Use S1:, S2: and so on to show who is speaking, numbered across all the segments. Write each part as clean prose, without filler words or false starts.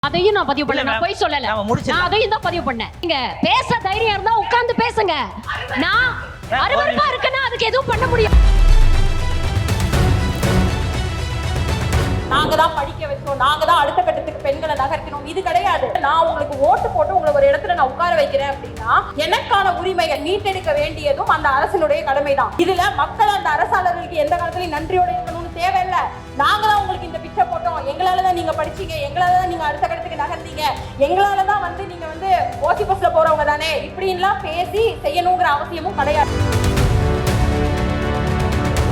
S1: அதையும் நான் பதிவு பண்ணேன். நான் போய் சொல்லல. நான் அதையும் தான் பதிவு பண்ணேன். நீங்க பேச தைரியம் இருந்தா உட்கார்ந்து பேசுங்க. நான் அருவருப்பா இருக்கேன்னா அதுக்கு எதுவும் பண்ண முடியும்.
S2: நாங்க தான் படிக்க வைக்கணும், நாங்க தான் அடுத்த கட்டத்துக்கு பெண்களை நகர்த்தணும், இது கிடையாது. நான் உங்களுக்கு ஓட்டு போட்டு உங்களை ஒரு இடத்துல நான் உட்கார வைக்கிறேன் அப்படின்னா எனக்கான உரிமைகள் மீட்டெடுக்க வேண்டியதும் அந்த அரசினுடைய கடமை தான். இதுல மக்கள் அந்த அரசாளர்களுக்கு எந்த காலத்திலையும் நன்றியோட இருக்கணும்னு தேவையில்லை. நாங்க தான் உங்களுக்கு இந்த பிச்சை போட்டோம், எங்களால தான் நீங்க படிச்சீங்க, எங்களால தான் நீங்க அடுத்த கட்டத்துக்கு நகர்ந்தீங்க, எங்களால தான் நீங்க ஓசி பஸ்ல போறவங்க தானே இப்படின்லாம் பேசி செய்யணுங்கிற அவசியமும் கிடையாது.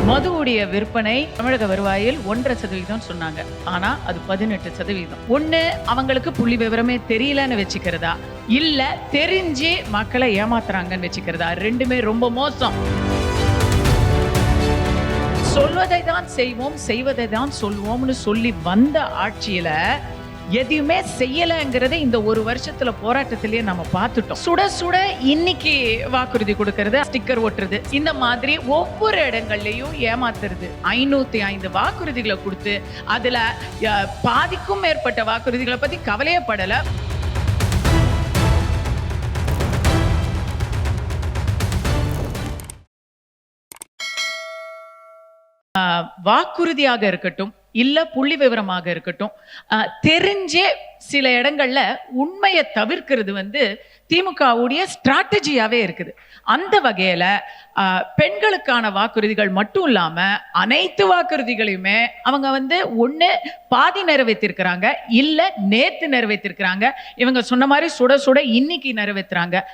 S3: மதுவுடைய விற்பனை தமிழக வருவாயில் 1.5% சொன்னாங்க. ஆனா அது 18%. ஒண்ணு அவங்களுக்கு புள்ளி விவரமே தெரியலன்னு வச்சுக்கிறதா, இல்ல தெரிஞ்சு மக்களை ஏமாத்துறாங்கன்னு வச்சுக்கிறதா, ரெண்டுமே ரொம்ப மோசம். சொல்வதை தான் செய்வோம், செய்வதை தான் சொல்வோம்னு சொல்லி வந்த ஆட்சியில எதுவுமே செய்யலங்கிறத இந்த ஒரு வருஷத்துல போராட்டத்திலேயே நம்ம பார்த்துட்டோம். சுட சுட இன்னைக்கு வாக்குறுதி கொடுக்கறது, ஸ்டிக்கர் ஒட்டுறது, இந்த மாதிரி ஒவ்வொரு இடங்கள்லயும் ஏமாத்துறது. 505 வாக்குறுதிகளை கொடுத்து அதுல பாதிக்கும் மேற்பட்ட வாக்குறுதிகளை பத்தி கவலையே படல. வாக்குறுதியாக இருக்கட்டும், இல்ல புள்ளி விவரமாக இருக்கட்டும், தெரிஞ்சே சில இடங்கள்ல உண்மையை தவிர்க்கிறது திமுகவுடைய ஸ்ட்ராட்டஜியாவே இருக்குது. அந்த வகையில பெண்களுக்கான வாக்குறுதிகள் மட்டும் இல்லாம அனைத்து வாக்குறுதிகளையுமே அவங்க ஒண்ணு பாதி நிறைவேற்றிருக்கிறாங்க, இல்ல நேத்து நிறைவேற்றிருக்கிறாங்க. இவங்க சொன்ன மாதிரி சுட சுட இன்னைக்கு நிறைவேற்றுறாங்க.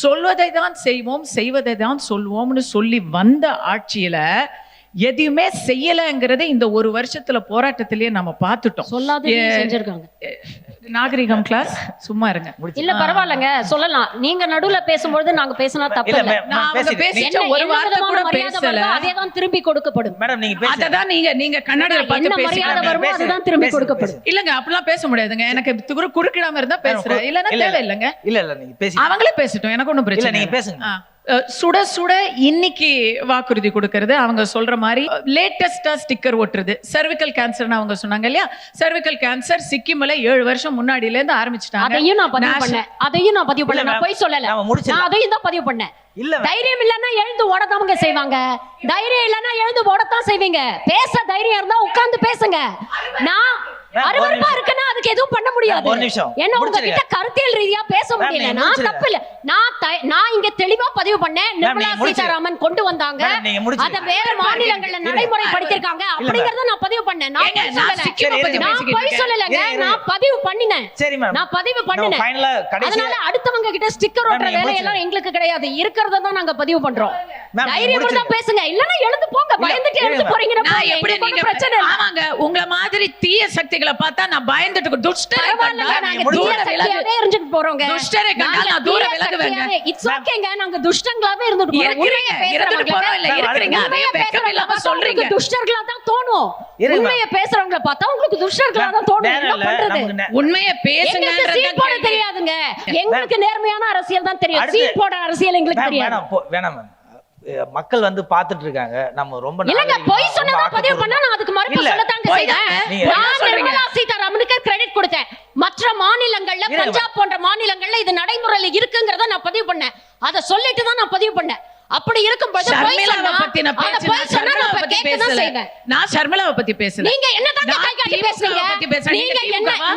S3: சொல்வதை தான் செய்வோம், செய்வதை தான் சொல்வோம்னு சொல்லி வந்த ஆட்சியில எதுவுமே செய்யலங்கிறத இந்த ஒரு வருஷத்துல போராட்டத்திலேயே நம்ம பார்த்துட்டோம்.
S1: செஞ்சிருக்காங்க.
S3: நாகரிகம் கிளாஸ் சும்மா இருங்க.
S1: இல்ல பரவாயில்லங்க, சொல்லலாம். நீங்க நடுவுல பேசும்போது நாங்க பேசினா தப்பு இல்ல.
S3: நான் அவங்க பேசிச்ச ஒரு வார்த்தை கூட பேசல.
S1: அதே தான் திரும்பி கொடுக்கப்படும்.
S4: மேடம் நீங்க பேசுங்க.
S3: அததான் நீங்க கண்ணாடியில பார்த்து பேசுங்க.
S1: அதுதான் திரும்பி கொடுக்கப்படும்.
S3: இல்லங்க அப்படிலாம் பேச முடியாதுங்க. எனக்கு குறுக்கிடாம இருந்தா பேசுறேன், இல்லன்னா தேவை இல்லைங்க.
S4: இல்ல நீங்க பேசுங்க.
S3: அவங்களே பேசட்டும், எனக்கு ஒண்ணும் பிரச்சனை
S4: இல்ல. நீங்க பேசுங்க.
S3: சுட சுட இன்னைக்கு வாக்குறுதி கொடுக்கறது, அவங்க சொல்ற மாதிரி லேட்டஸ்டா ஸ்டிக்கர் ஒட்டுறது. சர்விக்கல் கேன்சர்னு அவங்க சொன்னாங்க இல்லையா, சர்விக்கல் கேன்சர் சிக்கிம்ல 7 வருஷம் முன்னாடில இருந்து ஆரம்பிச்சிட்டாங்க.
S1: அதையும் நான் பதிவு பண்ணேன். நான் போய் சொல்லல. நான் அதையும் தான் பதிவு பண்ணேன். தைரியம் இல்லன்னா எழுந்து ஓடதாங்க செய்வாங்க, தைரியம் இல்லன்னா எழுந்து ஓடத்தான் செய்வீங்க. பேச தைரியம் இருந்தா உட்கார்ந்து பேசுங்க. நான் அருவருப்பா இருக்குன்னா அதுக்கு எதுவும் பண்ண முடியாது. என்ன உங்ககிட்ட கருத்தியல் ரீதியா பேச முடியல, நான் தப்பு இல்ல. நான் இங்க தெளிவா பதிவு பண்ணேன். நிர்மலா சீதாராமன் கொண்டு வந்தாங்க, அத வேற மாநிலங்கள்ல நடைமுறைப்படுத்திருக்காங்க அப்படிங்கறத நான் பதிவு பண்ணேன். நான் போய் சொல்லலங்க, நான் பதிவு பண்ணினேன். நான் பதிவு பண்ணினேன். அதனால அடுத்தவங்க கிட்ட ஸ்டிக்கர் ஒட்டுற வேலை எல்லாம் எங்களுக்கு கிடையாது. இருக்கிறத தான் நாங்க பதிவு பண்றோம். தைரியம் இருந்தா பேசுங்க, இல்லன்னா எழுந்து போங்க. பயந்துட்டு எழுந்து போறீங்கன்னா எப்படி நீங்க பிரச்சனை இல்ல.
S3: ஆமாங்க, உங்கள மாதிரி தீய சக்திகளை பார்த்தா நான் பயந்துட்டு துஷ்டரை கண்டா
S1: நாங்க தீய சக்தியாவே இருந்துட்டு போறோங்க.
S3: துஷ்டரை கண்டா நான் தூர விலகுவேங்க.
S1: இட்ஸ் ஓகேங்க, நாங்க துஷ்டங்களாவே இருந்துட்டு போறோம்.
S3: இருந்துட்டு போறோம் இல்ல இருக்கீங்க, அதே வெக்கம் இல்லாம சொல்றீங்க.
S1: துஷ்டர்களா தான் தோணும். உண்மையை பேசுறவங்கள பார்த்தா உங்களுக்கு துஷ்டர்களா தான் தோணும். என்ன பண்றது?
S3: உண்மையை பேசுங்கன்றது
S1: சீன் போட தெரியாதுங்க. எங்களுக்கு நேர்மையான அரசியல் தான் தெரியும். சீன் போட அரசியல் எங்களுக்கு தெரியாது.
S4: வேணாம் மக்கள் பாத்துட்டு இருக்காங்க. நம்ம ரொம்ப
S1: இல்லங்க, போய் சொன்னதா பதிவு பண்ணா நான் அதுக்கு மறுப்பு சொல்லத்தாங்க செய்றேன். நான் நிர்மலா சீதாராமனுக்கு கிரெடிட் கொடுத்தேன். மற்ற மாநிலங்கள்ல, பஞ்சாப் போன்ற மாநிலங்கள்ல இது நடைமுறையில இருக்குங்கறத நான் பதிவு பண்ணேன். அத சொல்லிட்டு தான் நான் பதிவு பண்ணேன். அப்படி இருக்கும்போது
S3: ஷர்மிளாவை பத்தி நான் பேசல. நான் ஷர்மிளாவை பத்தி பேசல.
S1: நீங்க என்ன தான் கை காட்டி பேசுறீங்க?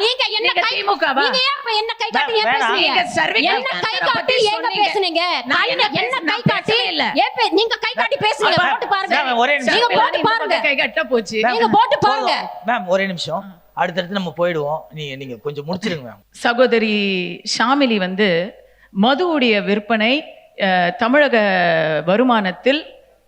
S1: நீங்க என்ன கை
S3: திமுகவா?
S1: நீங்க என்ன கை காட்டி ஏன் பேசுறீங்க? என்ன கை காட்டி ஏங்க பேசுனீங்க? என்ன கை காட்டி இல்ல. நீங்க கை காட்டி பேசுறீங்க. போட்டு பாருங்க. நீங்க போட்டு பாருங்க.
S3: கை கட்ட போச்சு.
S1: நீங்க போட்டு பாருங்க.
S4: மேம் ஒரே நிமிஷம், அடுத்தடுத்து நம்ம போய்டுவோம். நீங்க கொஞ்சம் முடிச்சிருங்க மேம்.
S3: சகோதரி ஷாமிலி மதுவுடைய விற்பனை தமிழக வருமானத்தில்,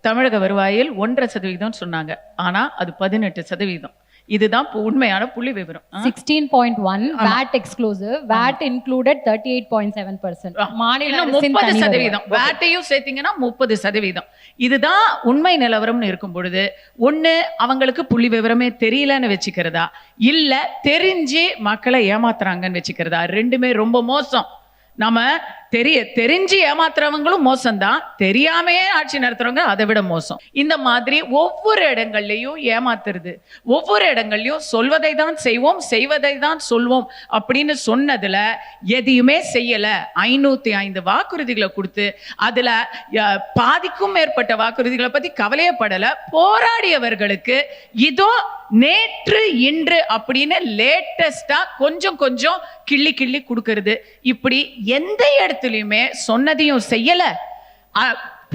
S3: தமிழக வருவாயில் 1.5% சொன்னாங்க. ஆனா அது 18%. இதுதான் உண்மையான புள்ளி விவரம்.
S5: 16.1 VAT exclusive, VAT included 38.7%. மாநில அரசின்
S3: 30%. VAT-ஐயும் சேர்த்தீங்கன்னா 30%. இதுதான் உண்மை நிலவரம்னு இருக்கும் பொழுது, ஒண்ணு அவங்களுக்கு புள்ளி விவரமே தெரியலன்னு வச்சுக்கிறதா, இல்ல தெரிஞ்சு மக்களை ஏமாத்துறாங்கன்னு வச்சுக்கிறதா, ரெண்டுமே ரொம்ப மோசம். நம்ம தெரிஞ்சு ஏமாத்துறவங்களும் மோசம்தான், தெரியாமையே ஆட்சி நடத்துறவங்க அதை விட மோசம். இந்த மாதிரி ஒவ்வொரு இடங்கள்லயும் ஏமாத்துறது, ஒவ்வொரு இடங்கள்லயும் சொல்வதை தான் செய்வோம், செய்வதை தான் சொல்வோம் அப்படின்னு சொன்னதுல எதையுமே செய்யல. 505 வாக்குறுதிகளை கொடுத்து அதுல பாதிக்கும் மேற்பட்ட வாக்குறுதிகளை பத்தி கவலையே படல. போராடியவர்களுக்கு இதோ நேற்று இன்று அப்படின்னு லேட்டஸ்டா கொஞ்சம் கொஞ்சம் கிள்ளி கிள்ளி கொடுக்கறது, இப்படி எந்த இடத்துலயுமே சொன்னதையும் செய்யல.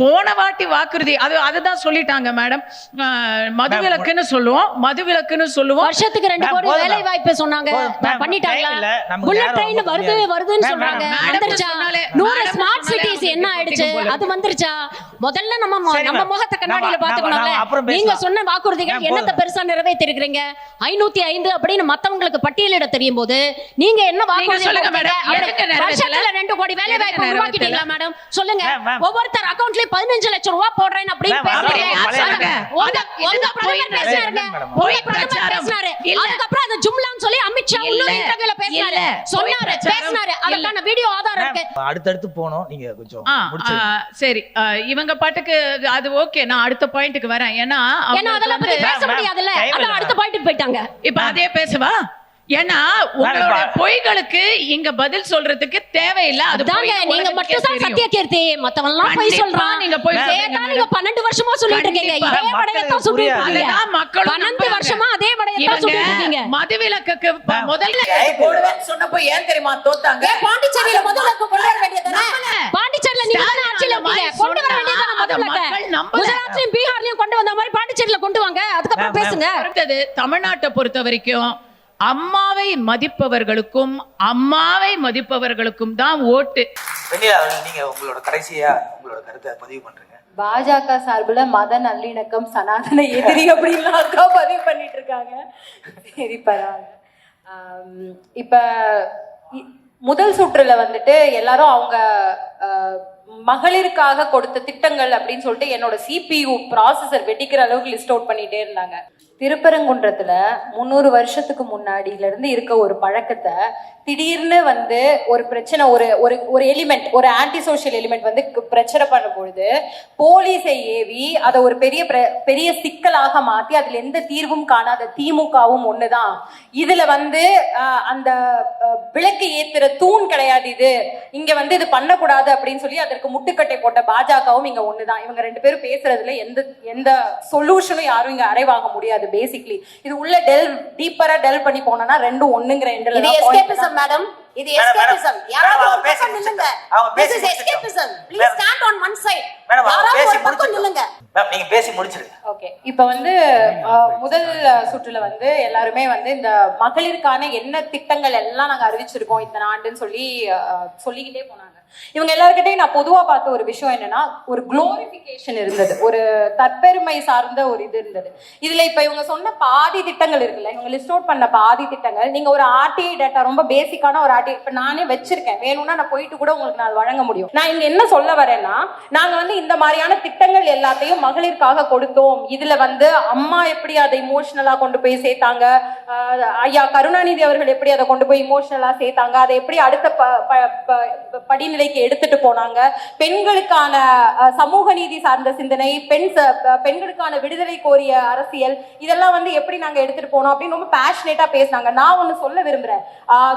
S3: போன வாட்டி வாக்குறுதி அதுதான் சொல்லிட்டாங்க மேடம், மதுவிலக்குன்னு சொல்லுவோம்,
S1: வருஷத்துக்கு 2 கோடி வேலை வாய்ப்பு சொன்னாங்க, பண்ணிட்டாங்களா? புல்லட் ட்ரெயின் வருதுன்னு சொல்றாங்க, வந்துருச்சா? 100 ஸ்மார்ட் சிட்டிஸ் என்ன ஆயிடுச்சு, அது வந்துருச்சா? முதல்ல நம்ம முகத்தை கண்ணாடியில பாத்துக்கணும்ல. நீங்க சொன்ன வாக்குறுதிகள் என்னத்த பெருசா நிறைவேற்றி இருக்கிறீங்க? 505 அப்படின்னு மத்தவங்களுக்கு பட்டியலிட தெரியும் போது நீங்க என்ன வாக்குறுதி சொல்லுங்க? வருஷத்துல 2 கோடி வேலை வாய்ப்பு உருவாக்கிட்டீங்களா மேடம்? சொல்லுங்க. ஒவ்வொருத்தர் அக்கவுண்ட்ல 15 லட்சம் ரூபாய் போடுறேன் அப்படின்னு பேசுறீங்க. அதுக்கப்புறம் அது ஜும்லான்னு சொல்லி அமித்ஷா உள்ளூர் இன்டர்வியூல பேசினாரு. அதுக்கான வீடியோ ஆதாரம் இருக்கு.
S4: அடுத்தடுத்து போனோம், நீங்க கொஞ்சம்
S3: சரி. இவங்க பாட்டுக்கு அது ஓகே. நான் அடுத்த பாயிண்ட்க்கு வரேன். ஏன்னா
S1: அதெல்லாம் பத்தி பேச முடியாதுல்ல, அதான் அடுத்த பாயிண்ட்க்கு போயிட்டாங்க.
S3: இப்ப அதே பேசவா? ஏன்னா உங்களோட பொய்களுக்கு இங்க பதில் சொல்றதுக்கு தேவையில்லை.
S1: அதுதாங்க, நீங்க மட்டும் தான் சத்தியகீர்த்தி, மத்தவங்க எல்லாம் பொய் சொல்றாங்க. நீங்க பொய் சொல்றீங்க. நீங்க 12 வருஷமா சொல்லிட்டு இருக்கீங்க, இதே விடயத்தான் சொல்லிட்டு இருக்கீங்க. 12 வருஷமா அதே விடயத்தான் சொல்லிட்டு இருக்கீங்க.
S3: மதுவிலக்குக்கு முதல்ல
S2: போடுவேன்னு சொன்னப்போ ஏன் தெரியுமா தோத்தாங்க? பாண்டிச்சேரியில மதுவிலக்கு கொண்டு வர வேண்டியதானே? பாண்டிச்சேரியில நீங்க தான் ஆட்சியில இருக்கீங்க, கொண்டு வர வேண்டியதானே மதுவிலக்கு? குஜராத்லயும் பீகார்லயும் கொண்டு வந்த மாதிரி பாண்டிச்சேரியில கொண்டு வாங்க, அதுக்கப்புறம் பேசுங்க.
S3: அடுத்தது தமிழ்நாட்டை பொறுத்த வரைக்கும் அம்மாவை மதிப்பவர்களுக்கும் தான் ஓட்டு.
S4: நீங்க உங்களோட கடைசியா உங்களோட கருத்தை பதிவு பண்றீங்க.
S2: பாஜக சார்புல மத நல்லிணக்கம், சனாதன எதிரி அப்படின்னு அக்கா பதிவு பண்ணிட்டு இருக்காங்க. சரி, பரவாயில்ல. இப்ப முதல் சுற்றுல வந்துட்டு எல்லாரும் அவங்க மகளிருக்காக கொடுத்த திட்டங்கள் அப்படின்னு சொல்லிட்டு என்னோட CPU ப்ராசஸர் வெடிக்கிற அளவுக்கு லிஸ்ட் அவுட் பண்ணிட்டே இருந்தாங்க. திருப்பரங்குன்றத்துல 300 வருஷத்துக்கு முன்னாடியில இருந்து இருக்க ஒரு பழக்கத்தை திடீர்னு வந்து ஒரு பிரச்சனை, ஒரு எலிமெண்ட், ஒரு ஆன்டி சோஷியல் எலிமெண்ட் வந்து பிரச்சனை பண்ணும் பொழுது போலீஸை ஏவி அதை ஒரு பெரிய சிக்கலாக மாத்தி அதுல எந்த தீர்வும் காணாத திமுகவும் ஒண்ணுதான். இதுல வந்து அந்த விளக்கு ஏத்துற தூண் கிடையாது, இது இங்க வந்து இது பண்ணக்கூடாது அப்படின்னு சொல்லி அதற்கு முட்டுக்கட்டை போட்ட பாஜகவும் இங்க ஒண்ணுதான். இவங்க 2 பேரும் பேசுறதுல எந்த சொல்யூஷனும் யாரும் இங்க அரைவாக முடியாது. பேசிக்கலி இது உள்ள டீப்பரா டெல் பண்ணி போனா ரெண்டும் ஒண்ணுங்கிற எண்ட்ல மேடம். இது எஸ்கேபிசம். யாராவது ஒரு பக்கம் நில்லுங்க. This is escapism. Please stand on one side. யாராவது ஒரு பக்கம் நில்லுங்க.
S4: நீங்க பேசி முடிச்சிருங்க.
S2: ஓகே. இப்போ வந்து முதல் சுற்றுல வந்து எல்லாருமே வந்து இந்த மகளிருக்கான என்ன திட்டங்கள் எல்லாம் நாங்க அறிவிச்சிருக்கோம் இந்த ஆண்டுன்னு சொல்லிக்கிட்டே போனாங்க. இவங்க எல்லார்கிட்டையும் நான் பொதுவா பார்த்த ஒரு விஷயம் என்னன்னா, ஒரு குளோரிபிகேஷன் இருந்தது, ஒரு தற்பெருமை சார்ந்த ஒரு இது இருந்தது. இதுல இப்ப இவங்க சொன்ன பாதி திட்டங்கள் இருக்குல்ல, இவங்க லிஸ்ட் அவுட் பண்ண பாதி திட்டங்கள், நீங்க ஒரு RTI டேட்டா, ரொம்ப பேசிக்கான ஒரு RTI இப்ப நானே வச்சிருக்கேன், வேணும்னா நான் போயிட்டு கூட உங்களுக்கு நான் வழங்க முடியும். நான் இங்க என்ன சொல்ல வரேன்னா, நாங்க வந்து இந்த மாதிரியான திட்டங்கள் எல்லாத்தையும் மகளிருக்காக கொடுத்தோம். இதுல வந்து அம்மா எப்படி அதை இமோஷனலா கொண்டு போய் சேர்த்தாங்க, ஐயா கருணாநிதி அவர்கள் எப்படி அதை கொண்டு போய் இமோஷனலா சேர்த்தாங்க, அதை எப்படி அடுத்த படிநிலை எடுத்துட்டு போனாங்க, பெண்களுக்கான சமூக நீதி சார்ந்த சிந்தனை, பெண்களுக்கான விடுதலை கோரிய அரசியல், இதெல்லாம் வந்து எப்படி நாங்க எடுத்துட்டு போனோம் அப்படின்னு ரொம்ப பேஷனேட்டா பேசினாங்க. நான் ஒண்ணு சொல்ல விரும்புறேன்.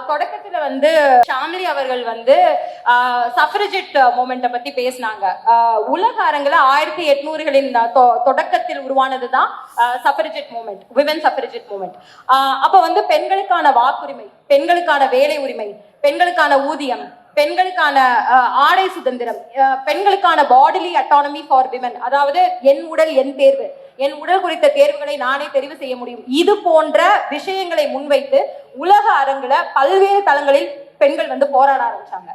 S2: தொடக்கத்துல வந்து ஷாம்லி அவர்கள் வந்து சஃப்ரஜெட் மூமெண்ட்டை பத்தி பேசினாங்க. உலக அரங்குல 1800களின் தொடக்கத்தில் உருவானதுதான் சஃப்ரஜெட் மூமெண்ட், விமன் சஃப்ரஜெட் மூமெண்ட். அப்ப வந்து பெண்களுக்கான வாக்குரிமை, பெண்களுக்கான வேலை உரிமை, பெண்களுக்கான ஊதியம், பெண்களுக்கான ஆடை சுதந்திரம், பெண்களுக்கான பாடிலி அட்டானமி ஃபார் விமன், அதாவது என் உடல் என் தேர்வு, என் உடல் குறித்த தேர்வுகளை நானே தெரிவு செய்ய முடியும், இது போன்ற விஷயங்களை முன்வைத்து உலக அரங்குல பல்வேறு தளங்களில் பெண்கள் வந்து போராட ஆரம்பிச்சாங்க.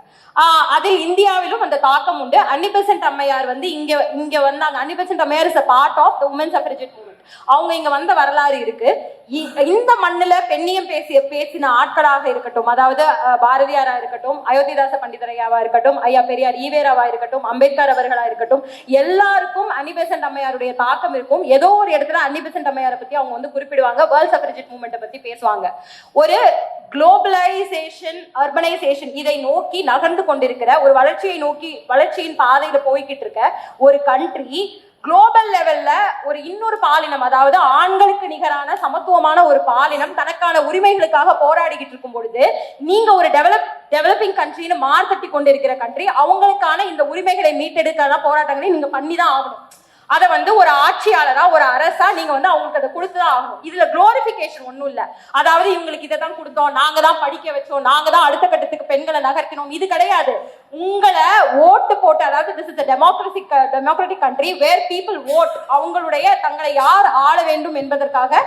S2: அதில் இந்தியாவிலும் அந்த தாக்கம் உண்டு. அன்னி பெசன்ட் அம்மையார் வந்து இங்க வந்தாங்க. அன்னி பெசன்ட் அம்மையார் is a part of the women suffragette movement. அவங்க இங்க வந்த வரலாறு இருக்கு. இந்த மண்ணுல பெண்ணியம் பேசின ஆட்களாக இருக்கட்டும், அதாவது பாரதியாரா இருக்கட்டும், அயோத்திதாச பண்டிதரையாவா இருக்கட்டும், ஐயா பெரியார் ஈவேராவா இருக்கட்டும், அம்பேத்கர் அவர்களா இருக்கட்டும், எல்லாருக்கும் அன்னி பெசன்ட் அம்மையாருடைய தாக்கம் இருக்கும். ஏதோ ஒரு இடத்துல அன்னி பெசன்ட் அம்மையாரை பத்தி அவங்க வந்து குறிப்பிடுவாங்க, வேர்ல்ட் சஃப்ரஜெட் மூவ்மெண்ட் பத்தி பேசுவாங்க. ஒரு குளோபலைசேஷன், அர்பனைசேஷன் இதை நோக்கி நகர்ந்து கொண்டிருக்கிற ஒரு வளர்ச்சியை நோக்கி, வளர்ச்சியின் பாதையில போய்கிட்டு இருக்க ஒரு கண்ட்ரி குளோபல் லெவல்ல ஒரு இன்னொரு பாலினம், அதாவது ஆண்களுக்கு நிகரான சமத்துவமான ஒரு பாலினம் தனக்கான உரிமைகளுக்காக போராடிக்கிட்டு இருக்கும் பொழுது, நீங்க ஒரு டெவலப்பிங் கண்ட்ரின்னு மார்த்தட்டி கொண்டிருக்கிற கண்ட்ரி அவங்களுக்கான இந்த உரிமைகளை மீட்டெடுக்க போராட்டங்களை நீங்க பண்ணிதான் ஆகணும். அதை வந்து ஒரு ஆட்சியாளரா, ஒரு அரசா நீங்க வந்து அவங்களுக்கு அதை கொடுத்துதான் ஆகணும். இதுல குளோரிபிகேஷன் ஒண்ணும் இல்ல. அதாவது இவங்களுக்கு இதை தான் கொடுத்தோம், நாங்க தான் படிக்க வச்சோம், நாங்க தான் அடுத்த கட்டத்துக்கு பெண்களை நகர்த்தினோம், இது கிடையாது. உங்களை ஓட்டு போட்டு, அதாவது this is democratic country where people vote, அவங்களுடைய தங்களை யார் ஆள வேண்டும் என்பதற்காக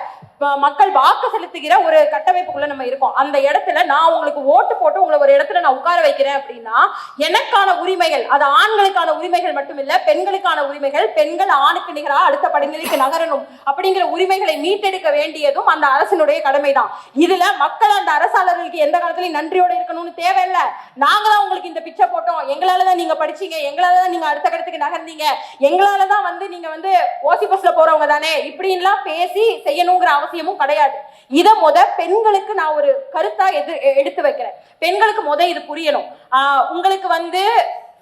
S2: மக்கள் வாக்கு செலுத்துகிற ஒரு கட்டமைப்புக்குள்ள நம்ம இருக்கோம். அந்த இடத்துல நான் உங்களுக்கு ஓட்டு போட்டு உங்களை ஒரு இடத்துல நான் உட்கார வைக்கிறேன் அப்படின்னா, எனக்கான உரிமைகள், அது ஆண்களுக்கான உரிமைகள் மட்டும் இல்ல, பெண்களுக்கான உரிமைகள், பெண்கள் ஆணுக்கு நிகரா அடுத்த படிநிலைக்கு நகரணும் அப்படிங்கிற உரிமைகளை மீட்டெடுக்க வேண்டியதும் அந்த அரசினுடைய கடமைதான். இதுல மக்கள் அந்த அரசாளர்களுக்கு எந்த காலத்திலையும் நன்றியோட இருக்கணும்னு தேவையில்லை. நாங்க தான் உங்களுக்கு இந்த பிச்சை போட்டோம், எங்களாலதான் நீங்க படிச்சீங்க, எங்களாலதான் நீங்க அடுத்த கட்டத்துக்கு நகர்ந்தீங்க, எங்களாலதான் வந்து நீங்க வந்து ஓசி பஸ்ல போறவங்க தானே இப்படின்லாம் பேசி செய்யணுங்கிற அவசியமும் கிடையாது. இத பெண்களுக்கு நான் ஒரு கருத்தா எடுத்து வைக்கிறேன். பெண்களுக்கு இது புரியணும். உங்களுக்கு வந்து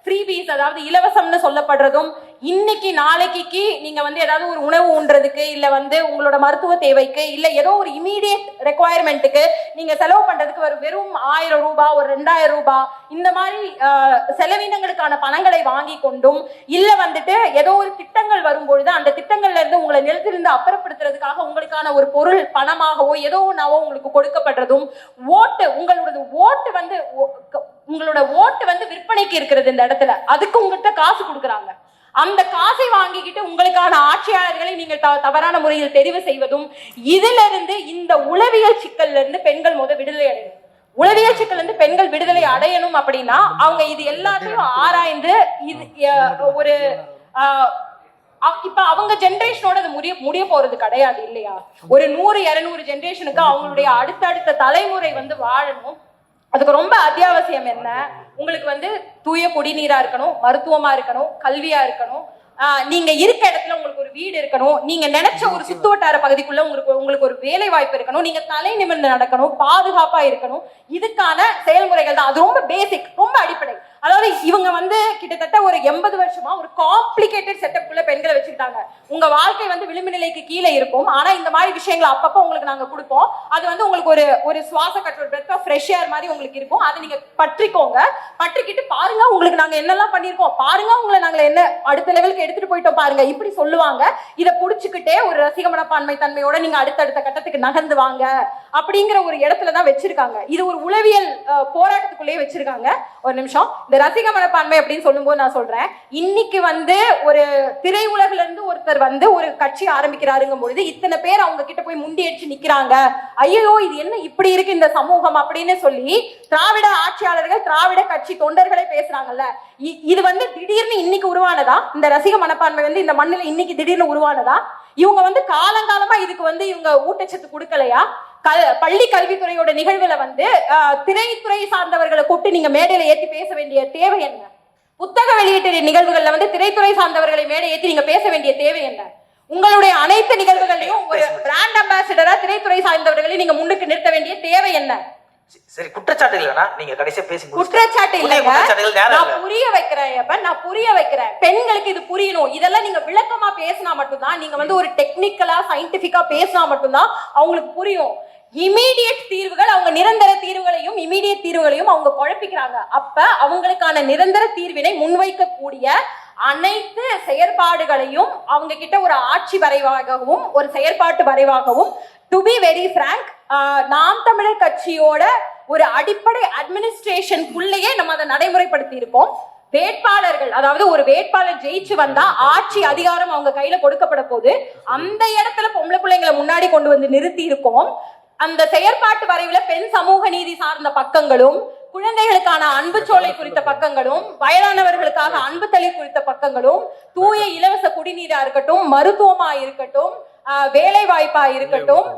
S2: ஃப்ரீபீஸ், அதாவது இலவசம்னு சொல்லப்படுறதும், இன்னைக்கு நாளைக்கு நீங்க வந்து ஏதாவது ஒரு உணவு உண்றதுக்கு, இல்ல வந்து உங்களோட மருத்துவ தேவைக்கு, இல்ல ஏதோ ஒரு இமீடியட் ரெக்குவயர்மெண்ட்டுக்கு நீங்க செலவு பண்றதுக்கு ஒரு வெறும் 1000 ரூபாய், ஒரு 2000 ரூபாய், இந்த மாதிரி செலவினங்களுக்கான பணங்களை வாங்கி கொண்டும், இல்ல வந்துட்டு ஏதோ ஒரு திட்டங்கள் வரும்பொழுது அந்த திட்டங்கள்ல இருந்து உங்களை நிலத்திலிருந்து அப்புறப்படுத்துறதுக்காக உங்களுக்கான ஒரு பொருள் பணமாகவோ ஏதோ ஒன்னாவோ உங்களுக்கு கொடுக்கப்படுறதும், உங்களோட ஓட்டு வந்து விற்பனைக்கு இருக்கிறது இந்த இடத்துல. அதுக்கு உங்ககிட்ட காசு கொடுக்குறாங்க. அந்த காசை வாங்கிக்கிட்டு உங்களுக்கான ஆட்சியாளர்களை நீங்கள் தவறான முறையில் தெரிவு செய்வதும், இதுல இருந்து இந்த உளவியல் சிக்கல்ல இருந்து பெண்கள் விடுதலை அடையணும். உளவியல் சிக்கல் இருந்து பெண்கள் விடுதலை அடையணும் அப்படின்னா அவங்க இது எல்லாத்தையும் ஆராய்ந்து ஒரு இப்ப அவங்க ஜெனரேஷனோட அது முடிய போறது கிடையாது இல்லையா? ஒரு 100-200 ஜெனரேஷனுக்கு அவங்களுடைய அடுத்தடுத்த தலைமுறை வந்து வாழணும். அதுக்கு ரொம்ப அத்தியாவசியம் என்ன? உங்களுக்கு வந்து தூய குடிநீரா இருக்கணும், மருத்துவமா இருக்கணும், கல்வியா இருக்கணும், நீங்க இருக்க இடத்துல உங்களுக்கு ஒரு வீடு இருக்கணும், நீங்க நினைச்ச ஒரு சுத்துவட்டார பகுதிக்குள்ள உங்களுக்கு ஒரு வேலை வாய்ப்பு இருக்கணும், நீங்க தலை நிமிர்ந்து நடக்கணும், பாதுகாப்பா இருக்கணும். இதுக்கான செயல்முறைகள் தான். அது ரொம்ப பேசிக், ரொம்ப அடிப்படை. அதாவது இவங்க வந்து கிட்டத்தட்ட ஒரு 80 வருஷமா ஒரு காம்ப்ளிகேட்டட் செட்டப் குள்ள பெண்களை வச்சுக்கிட்டாங்க. உங்க வாழ்க்கை வந்து விளிம்பு நிலைக்கு கீழே இருக்கும். ஆனா இந்த மாதிரி விஷயங்களை அப்பப்ப உங்களுக்கு நாங்க கொடுப்போம். அது வந்து உங்களுக்கு ஒரு சுவாச கற்று பிரெத் ஆஃப் ஃப்ரெஷ் ஏர் மாதிரி உங்களுக்கு இருக்கும். அதை நீங்க பற்றிக்கோங்க. பற்றிக்கிட்டு பாருங்க உங்களுக்கு நாங்க என்னெல்லாம் பண்ணிருக்கோம், பாருங்க உங்களை நாங்க என்ன அடுத்த லெவலுக்கு எடுத்துட்டு போயிட்டோம் பாருங்க, இப்படி சொல்லுவாங்க. இதை புடிச்சுக்கிட்டே ஒரு ரசிக மனப்பான்மை தன்மையோட நீங்க அடுத்தடுத்த கட்டத்துக்கு நகர்ந்து வாங்க அப்படிங்கிற ஒரு இடத்துலதான் வச்சிருக்காங்க. இது ஒரு உளவியல் போராட்டத்துக்குள்ளேயே வச்சிருக்காங்க. ஒரு நிமிஷம், இந்த ரசிக மனப்பான்மை அப்படின்னு சொல்லும் போது நான் சொல்றேன், இன்னைக்கு வந்து ஒரு திரையுலகில இருந்து ஒருத்தர் வந்து ஒரு கட்சி ஆரம்பிக்கிறாருங்கும் பொழுது இத்தனை பேர் அவங்க கிட்ட போய் முண்டி அடிச்சு நிக்கிறாங்க. ஐயோ இது என்ன இப்படி இருக்கு இந்த சமூகம் அப்படின்னு சொல்லி திராவிட ஆட்சியாளர்கள், திராவிட கட்சி தொண்டர்களே பேசுறாங்கல்ல. இது வந்து திடீர்னு இன்னைக்கு உருவானதா? இந்த ரசிக மனப்பான்மை வந்து இந்த மண்ணில இன்னைக்கு திடீர்னு உருவானதா? இவங்க வந்து காலங்காலமா இதுக்கு வந்து இவங்க ஊட்டச்சத்து கொடுக்கலையா? பள்ளி கல்வித்துறையோட நிகழ்வுல வந்து திரைத்துறை சார்ந்தவர்களை கூப்பிட்டு நீங்க மேடையில ஏற்றி பேச வேண்டிய தேவை என்ன? புத்தக வெளியீட்டு நிகழ்வுகள்ல வந்து திரைத்துறை சார்ந்தவர்களை மேடை ஏற்றி நீங்க பேச வேண்டிய தேவை என்ன? உங்களுடைய அனைத்து நிகழ்வுகளையும் ஒரு பிராண்ட் அம்பாசிடரா திரைத்துறை சார்ந்தவர்களை நீங்க முன்னுக்கு நிறுத்த வேண்டிய தேவை என்ன?
S4: சரி, குற்றச்சாட்டு இல்லனா நீங்க கடைசியா பேசி
S2: குற்றச்சாட்டு இல்லங்க, நான் புரிய வைக்கிறேன். நான் புரிய வைக்கிறேன், பெண்களுக்கு இது புரியணும். இதெல்லாம் நீங்க விளக்கமா பேசினா மட்டும்தான், நீங்க வந்து ஒரு டெக்னிக்கலா சயின்டிபிக்கா பேசினா மட்டும்தான் அவங்களுக்கு புரியும். இமீடியட் தீர்வுகள், அவங்க நிரந்தர தீர்வுகளையும் இமீடியட் தீர்வுகளையும் அவங்க குழப்பிக்கிறாங்க. அப்ப அவங்களுக்கான நிரந்தர தீர்வினை முன்வைக்கக்கூடிய அனைத்து செயற்பாடுகளையும் அவங்க கிட்ட ஒரு ஆட்சி வரைவாகவும் ஒரு செயற்பாட்டு வரைவாகவும், டு பி வெரி பிராங்க், நாம் தமிழர் கட்சியோட ஒரு அடிப்படை அட்மினிஸ்ட்ரேஷனுக்குள்ளேயே நம்ம அதை நடைமுறைப்படுத்தி இருக்கோம். வேட்பாளர்கள், அதாவது ஒரு வேட்பாளர் ஜெயிச்சு வந்தா ஆட்சி அதிகாரம் அவங்க கையில கொடுக்கப்பட போது அந்த இடத்துல பொம்பளை பிள்ளைங்களை முன்னாடி கொண்டு வந்து நிறுத்தி இருக்கோம். அந்த செயற்பாட்டு வரைவுல பெண் சமூக நீதி சார்ந்த பக்கங்களும், குழந்தைகளுக்கான அன்பு சோலை குறித்த பக்கங்களும், வயதானவர்களுக்காக அன்பு தளி குறித்த பக்கங்களும், தூய இலவச குடிநீரா இருக்கட்டும், மருத்துவமா இருக்கட்டும், வேலை வாய்ப்பா இருக்கட்டும்,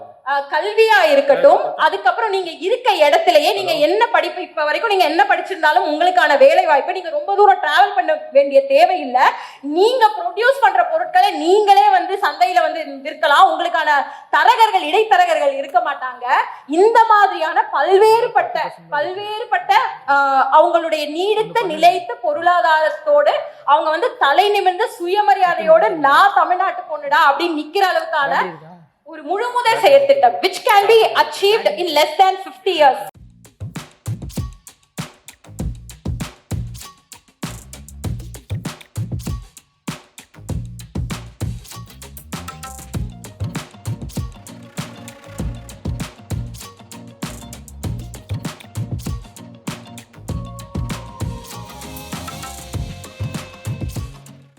S2: கல்வியா இருக்கட்டும், அதுக்கப்புறம் நீங்க இருக்க இடத்திலேயே நீங்க என்ன படிப்பு இப்ப வரைக்கும் நீங்க என்ன படிச்சிருந்தாலும் உங்களுக்கான வேலை வாய்ப்பு நீங்க ரொம்ப தூரம் டிராவல் பண்ண வேண்டிய தேவையில்லை. நீங்க ப்ரொடியூஸ் பண்ற பொருட்களை நீங்களே வந்து சந்தையில வந்து விற்கலாம். உங்களுக்கான தரகர்கள், இடைத்தரகர்கள் இருக்க மாட்டாங்க. இந்த மாதிரியான பல்வேறுபட்ட அவங்களுடைய நீடித்த நிலைத்த பொருளாதாரத்தோடு அவங்க வந்து தலை நிமிர்ந்த சுயமரியாதையோடு நான் தமிழ்நாட்டு பொண்ணுடா அப்படின்னு நிக்கிற அளவுக்கான ஒரு முழுமுதல் செயற்திட்டம் which can be achieved in less than 50 years.